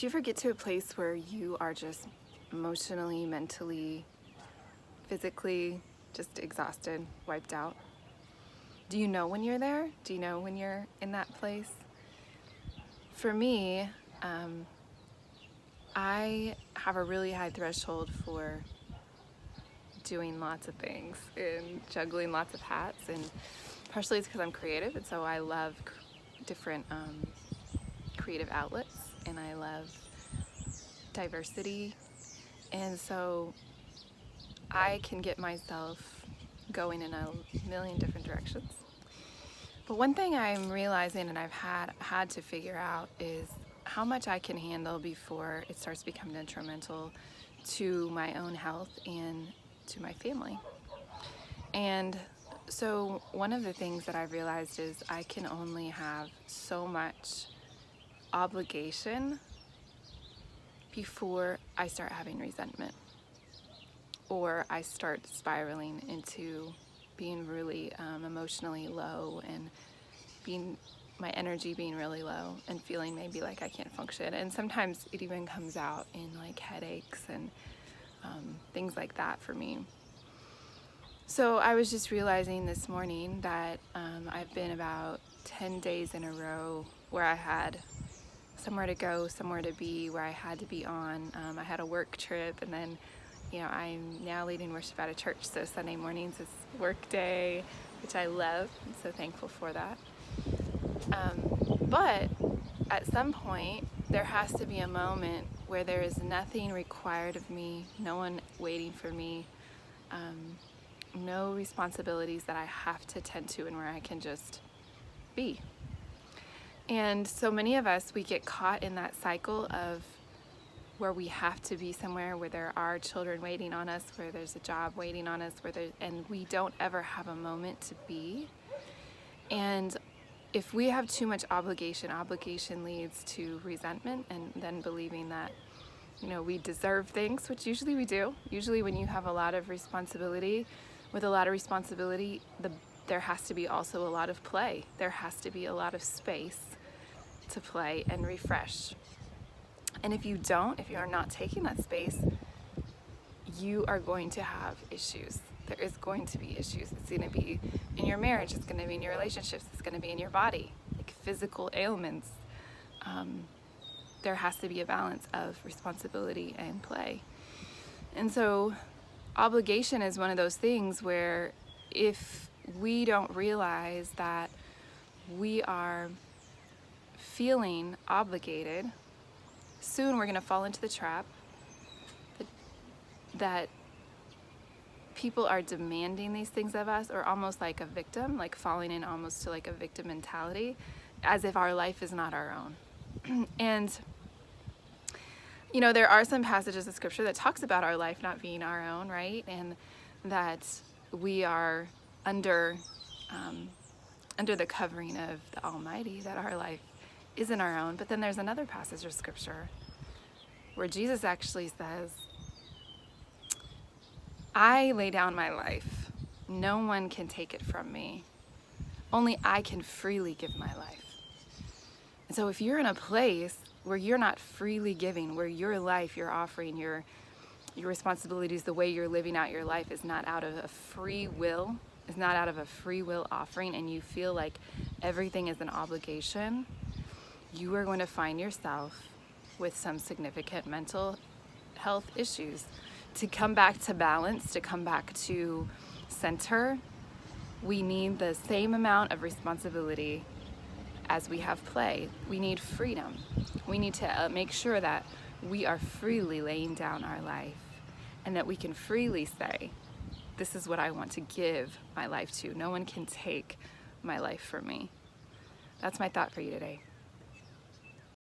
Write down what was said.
Do you ever get to a place where you are just emotionally, mentally, physically just exhausted, wiped out? Do you know when you're there? Do you know when you're in that place? For me, I have a really high threshold for doing lots of things and juggling lots of hats, and partially it's because I'm creative, and so I love different creative outlets, and I love diversity, and so I can get myself going in a million different directions. But one thing I'm realizing, and I've had to figure out, is how much I can handle before it starts becoming detrimental to my own health and to my family. And so one of the things that I've realized is I can only have so much obligation before I start having resentment, or I start spiraling into being really emotionally low, and my energy being really low, and feeling maybe like I can't function. And sometimes it even comes out in like headaches and things like that for me. So I was just realizing this morning that I've been about 10 days in a row where I had somewhere to go, somewhere to be, where I had to be on. I had a work trip, and then I'm now leading worship at a church, so Sunday mornings is work day, which I love. I'm so thankful for that. But at some point, there has to be a moment where there is nothing required of me, no one waiting for me, no responsibilities that I have to tend to, and where I can just be. And so many of us, we get caught in that cycle of where we have to be somewhere, where there are children waiting on us, where there's a job waiting on us, and we don't ever have a moment to be. And if we have too much obligation leads to resentment, and then believing that, we deserve things, which usually we do. Usually when you have a lot of responsibility, there has to be also a lot of play. There has to be a lot of space to play and refresh. And if you are not taking that space, you are going to have issues. There is going to be issues. It's going to be in your marriage. It's going to be in your relationships. It's going to be in your body, like physical ailments. There has to be a balance of responsibility and play. And so obligation is one of those things where if we don't realize that we are feeling obligated, soon we're going to fall into the trap that people are demanding these things of us, or almost like a victim, like falling in almost to like a victim mentality, as if our life is not our own. And there are some passages of scripture that talks about our life not being our own, right? And that we are under the covering of the Almighty, that our life isn't our own. But then there's another passage of scripture where Jesus actually says, I lay down my life. No one can take it from me. Only I can freely give my life. And so if you're in a place where you're not freely giving, where your life, your offering, your responsibilities, the way you're living out your life is not out of a free will, offering, and you feel like everything is an obligation, you are going to find yourself with some significant mental health issues. To come back to balance, to come back to center, we need the same amount of responsibility as we have play. We need freedom. We need to make sure that we are freely laying down our life, and that we can freely say, this is what I want to give my life to. No one can take my life from me. That's my thought for you today.